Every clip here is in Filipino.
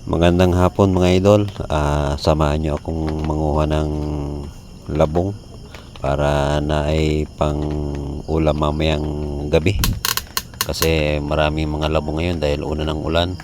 Magandang hapon mga idol. Samahan nyo akong manguha ng labong para na ay pang ulam mamayang gabi. Kasi maraming mga labong ngayon dahil una ng ulan.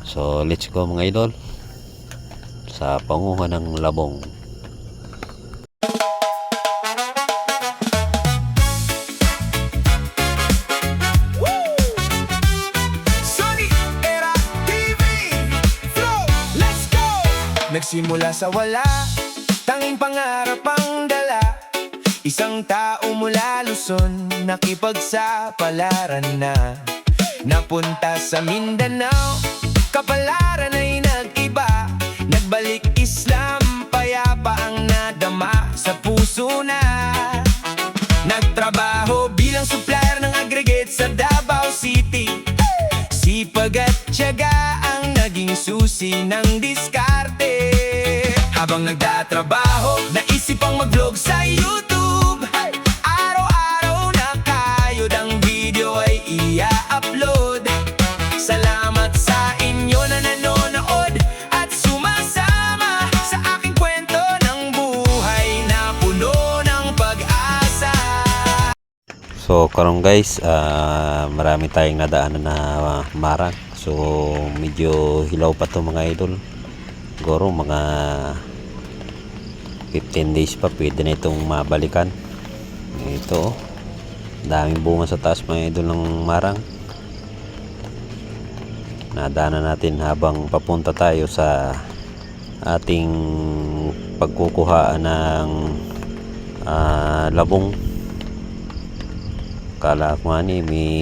So let's go mga idol sa panguha ng labong. Nagsimula sa wala, tanging pangarap ang dala. Isang tao mula Luzon, nakipagsapalaran na. Napunta sa Mindanao, kapalaran ay nag-iba. Nagbalik Islam, payapa ang nadama sa puso na. Nagtrabaho bilang supplier ng aggregate sa Davao City. Sipag at tiyaga ang naging susi ng diskarte. Habang nagtatrabaho, naisip ang mag-vlog sa YouTube. Araw-araw na kayod ang video ay i-upload. Salamat sa inyo na nanonood at sumasama sa aking kwento ng buhay na puno ng pag-asa. So karon guys, marami tayong nadaanan na marang. So medyo hilaw pa to mga idol. Siguro mga 15 days pa pwede na itong mabalikan. Ito, daming bunga sa taas mga idol ng marang. Nadaanan natin habang papunta tayo sa ating pagkukuhaan ng labong. Kala ko nga ni may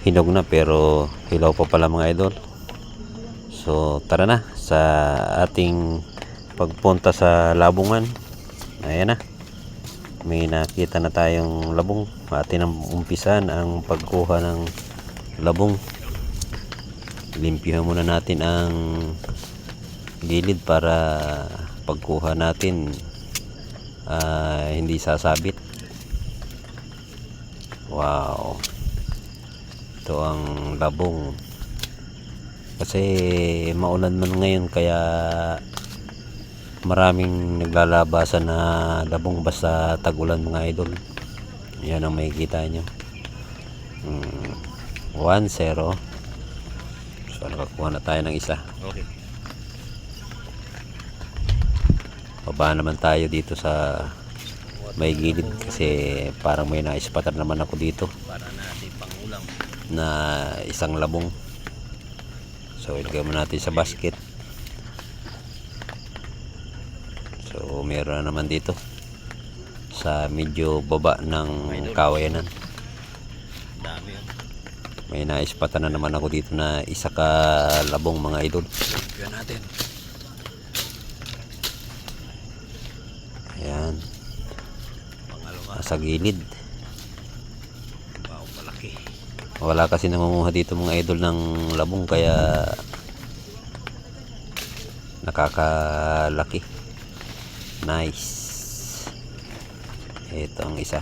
hinog na pero hilaw pa pala mga idol. So tara na sa ating pagpunta sa labungan. Ayan na, may nakita na tayong labong. Atin ang umpisan ang pagkuha ng labong. Limpihan muna natin ang gilid para pagkuha natin hindi sasabit. Wow, ito ang labong. Kasi maulan man ngayon kaya maraming naglalabasan na labong basta tag-ulan mga idol. Yan ang makikita nyo. 1-0. So nakakuha na tayo ng isa. Okay. Baba naman tayo dito sa may gilid kasi parang may naispatan naman ako dito para natin pangulam na isang labong. So ilagay mo natin sa basket. So meron na naman dito sa medyo baba ng kawayanan. May naispatan na naman ako dito na isa ka labong mga idol. Tignan natin. Ayan, sa gilid. Wala kasi nangunguha dito mga idol ng labong kaya nakakalaki. Nice. Ito ang isa.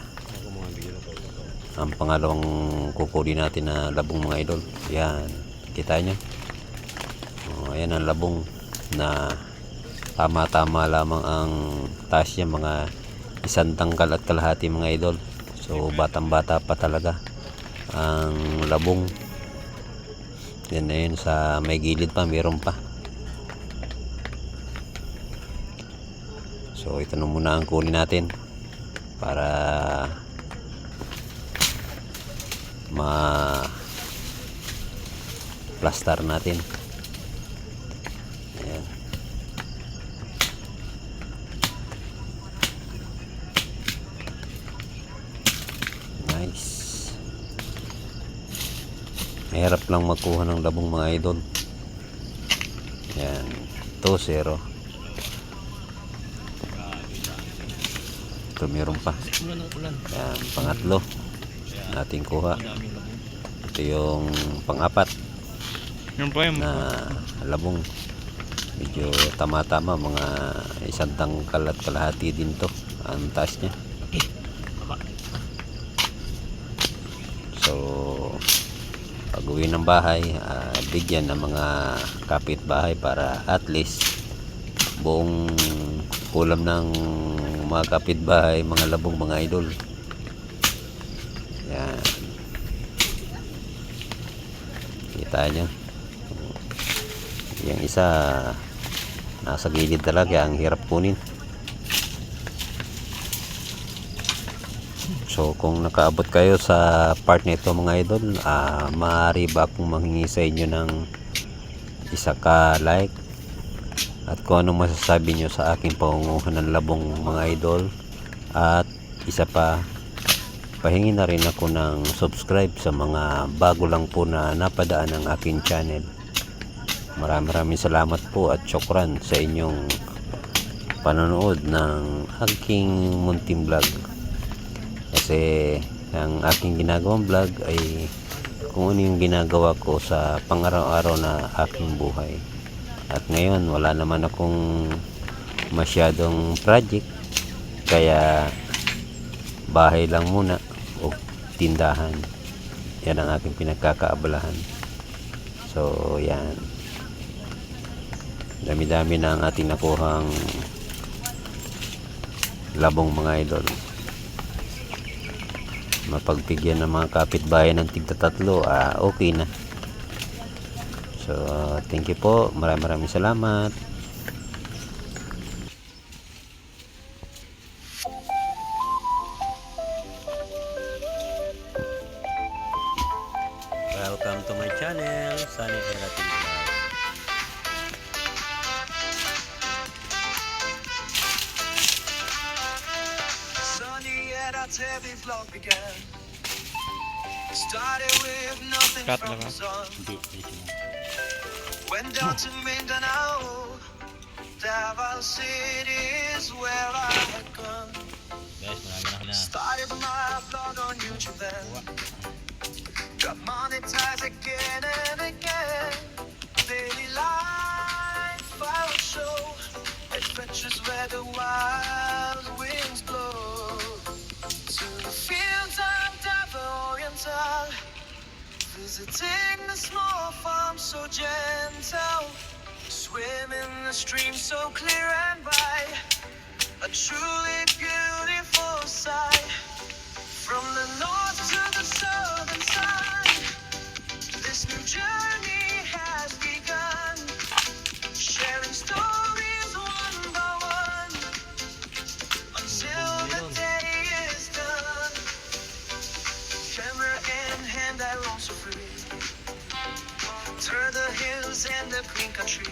Ang pangalawang kukunin natin na labong mga idol. Yan, kita nyo. Ayan ang labong na tama-tama lamang ang taas niya, mga 1 tangkal at kalahati mga idol. So batang-bata pa talaga ang labong. Yan na yun, sa may gilid pa meron pa. So ito na muna ang kunin natin para ma-plaster natin. Ayan. Nice. Mahirap lang magkuha ng labong mga idol. Yan, 2-0. Ito meron pa. Yan, pangatlo nating kuha. Ito yung pang-apat na labong. Medyo tama-tama, mga 1 tangkal at kalahati din to ang taas niya. So pag-uwi ng bahay, bigyan ng mga kapitbahay para at least buong ulam ng mga kapitbahay, mga labong, mga idol. Yan, kita nyo, yung isa nasa gilid talaga, ang hirap kunin. So kung nakaabot kayo sa part nito mga idol, maaari ba akong manghingi sa inyo ng isa ka like at kung anong masasabi nyo sa aking pangunguhan ng labong mga idol, at isa pa, pahingi na rin ako ng subscribe sa mga bago lang po na napadaan ng aking channel. Maraming salamat po at syukran sa inyong panonood ng aking munting vlog. Kasi ang aking ginagawang vlog ay kung ano yung ginagawa ko sa pang-araw-araw na aking buhay. At ngayon wala naman akong masyadong project, kaya bahay lang muna o tindahan. Yan ang aking pinagkakaabalahan. So yan, dami-dami na ang ating nakuhang labong mga idol. Mapagbigyan ng mga kapitbahay ng tigta-tatlo, okay na. So thank you po, maraming salamat. Welcome to my channel, Sunny Era TV Vlog. Sunny Era TV Vlog began. Started with nothing from the sun. Went down to Mindanao. Davao City is where I had gone. Started my vlog on YouTube then. Got monetized again and again. Daily life I will show. Adventures where the wild winds blow. To the fields of Davao Oriental. Visiting the small farm so gentle. Swim in the stream so clear and bright. A truly beautiful sight. From the north to the southern side, this new journey has begun. Sharing stories one by one, until the day is done. Camera in hand I roam so free. Through the hills and the green country.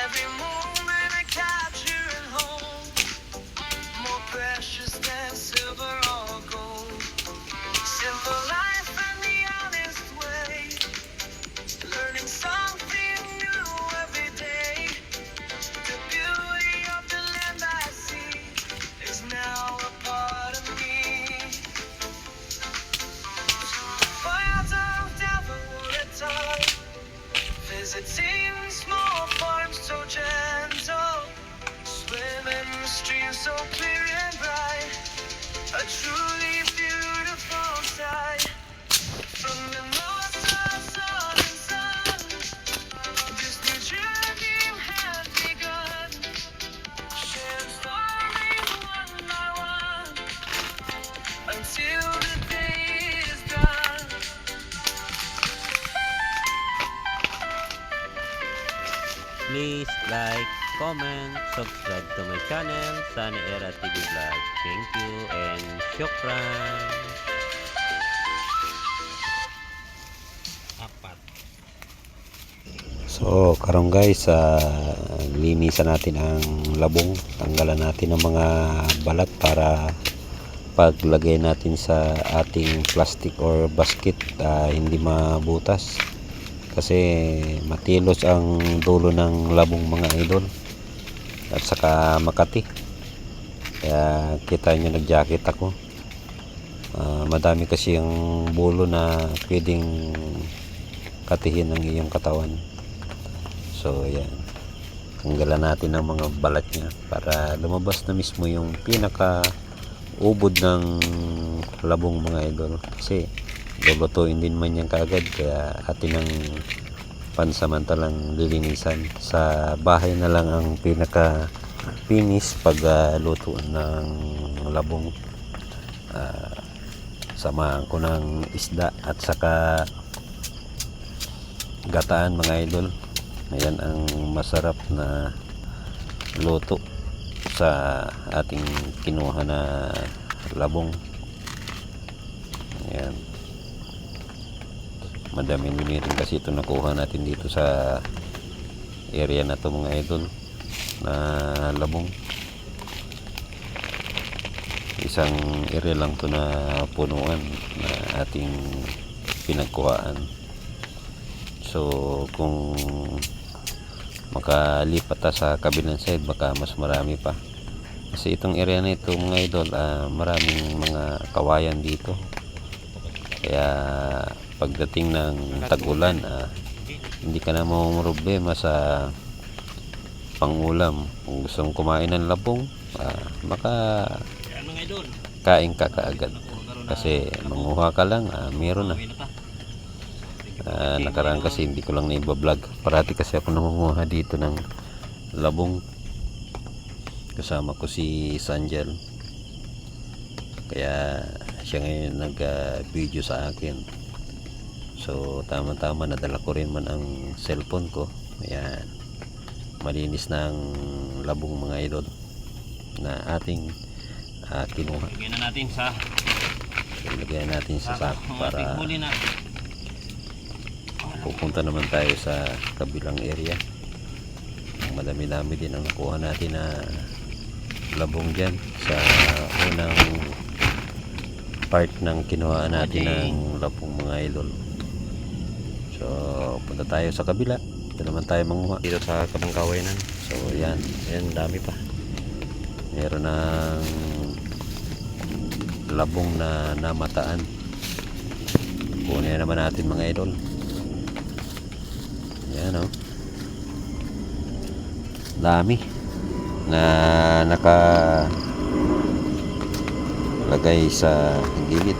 Every moment I capture at home, more precious than silver or gold. Simple life and the honest way, learning something new every day. The beauty of the land I see is now a part of me. Wild of Davao Oriental, visiting small farms so gentle. Swim in the stream so clear and bright. A truly beautiful sight. From the north to the southern sun, this new journey has begun. Share stories one by one, until the day is done. Please like, comment, subscribe to my channel, Sunny Era TV Vlog. Thank you and syukran. So karon guys, linisan natin ang labong, tanggalan natin ang mga balat para paglagay natin sa ating plastic or basket, hindi mabutas. Kasi matilos ang dulo ng labong mga idol, at saka makati. Kaya kita nyo, nag-jacket ako. Madami kasi yung bulo na pwedeng katihin ng iyong katawan. So yan, tanggalan natin ang mga balat niya para lumabas na mismo yung pinaka ubod ng labong mga idol. Kasi lulutuin din man yan kaagad, kaya atin ang pansamantalang lilinisan. Sa bahay na lang ang pinaka finish pag luto ng labong. Samahan ko ng isda at saka gataan mga idol. Ayan ang masarap na luto sa ating kinuha na labong. Ayan, madami rin kasi ito nakuha natin dito sa area na to mga idol na labong. Isang area lang to na punuan na ating pinagkuhaan. So kung makalipat ta sa kabilang side, baka mas marami pa, kasi itong area na ito mga idol, maraming mga kawayan dito. Kaya pagdating ng tag-ulan, hindi ka na problema sa pangulam. Kung gusto mong kumain ng labong, maka kain ka kaagad, kasi manguha ka lang, meron na. Nakaraan kasi hindi ko lang na iba-vlog, parati kasi ako nangunguha dito ng labong, kasama ko si Sanjel, kaya siya ngayon nag video sa akin. So tama-tama nadala ko rin man ang cellphone ko. Ayan, malinis na ang labong mga idol na ating kinuha. Ilagay natin sa sako para pupunta naman tayo sa kabilang area. Madami-dami din ang nakuha natin na labong dyan sa unang part ng kinuha natin ng labong mga idol. So punta tayo sa kabila, ito naman tayo manguha dito sa Kabangkawayanan. So yan, dami pa. Meron ng labong na namataan, kunin naman natin mga idol. Yan o, dami na nakalagay sa gilid.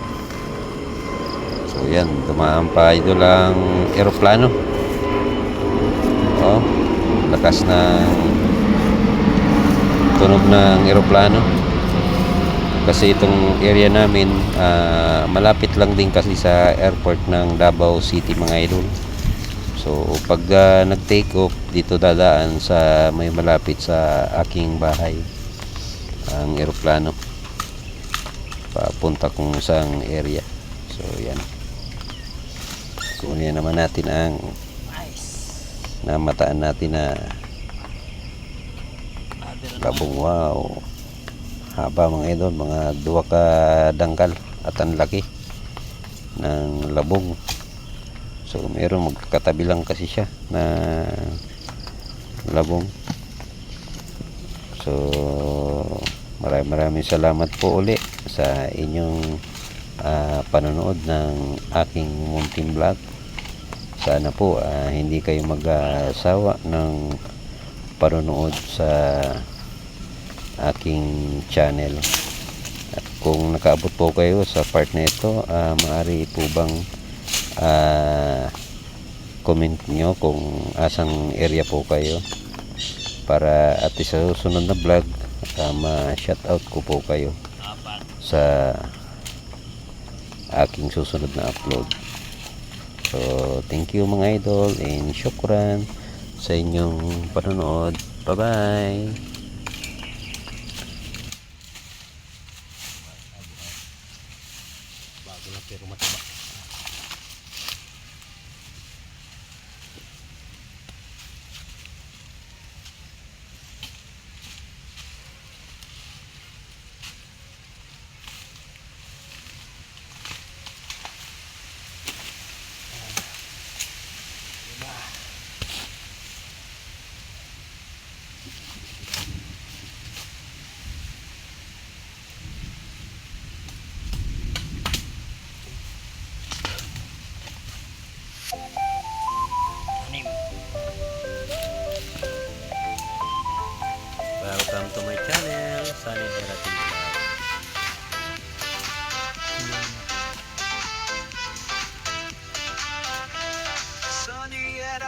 So yan, dumaan pa idol ang eroplano. Oh, lakas ng tunog ng eroplano. Kasi itong area namin, malapit lang din kasi sa airport ng Davao City mga idol. So pag nag-take off dito, dadaan sa may malapit sa aking bahay ang eroplano papunta kung saang area. So yan, kunin naman natin ang namataan natin na labong. Wow, haba mga idol, mga 2 ka dangkal at ang laki ng labong. So meron magkatabi lang kasi siya na labong. So maraming salamat po uli sa inyong panonood ng aking munting vlog. Sana po hindi kayo mag-asawa ng panonood sa aking channel. At kung nakaabot po kayo sa part na ito, maaari po bang comment nyo kung asang area po kayo, para at sa susunod na vlog ma-shoutout ko po kayo sa aking susunod na upload. So thank you mga idol, and syukran sa inyong panonood. Bye bye. Bago lang pero mataba.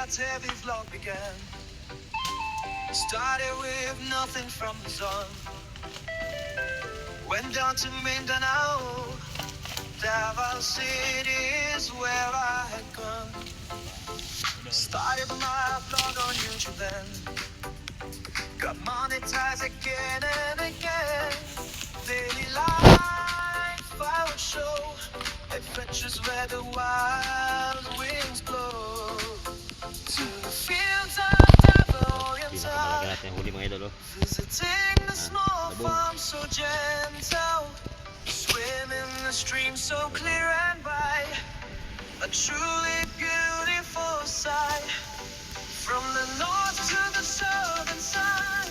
God's heavy vlog began. Started with nothing from the sun. Went down to Mindanao. Davao City is where I had gone. Started my vlog on YouTube then. Got monetized again and again. Daily life I would show. Adventures where the wild winds blow. To the fields of Davao Oriental. Natin huli mga idol. Visiting the small farm so gentle. Swim in the stream so clear and bright. A truly beautiful sight. From the north to the southern sun,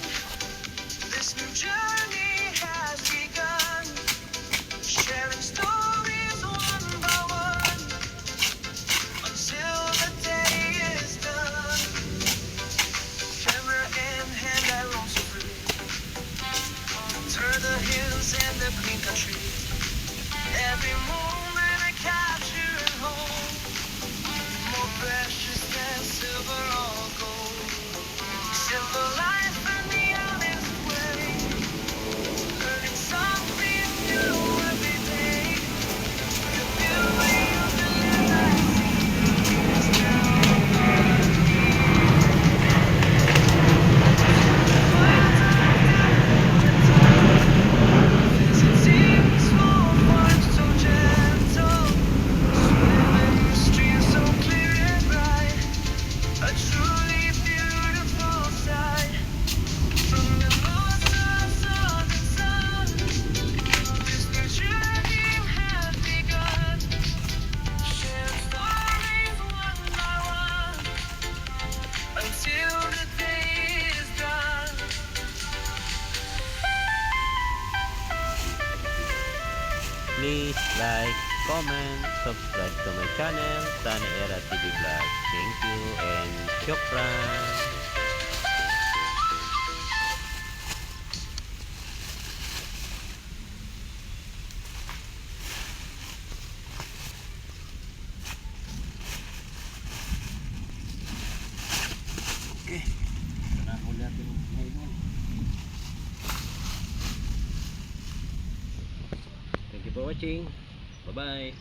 this new journey has begun. Sharing stories one by one, until the day is done. Camera in hand I roam so free. Through the hills and the green country. Every moment I capture at home. More precious than silver or gold. Silver life and the honest way. Learning something new every day. The beauty of the land I see is visiting small farms so gentle. Swimming streams so clear and bright. A truly beautiful sight. From the north to the southern sun, this new journey has begun. Share stories one by one, until the day is done. Please like, comment, subscribe to my channel, Sunny Era TV Vlog. Thank you and syukran. Okay. Panahon natin ngayon. Thank you for watching. Bye-bye.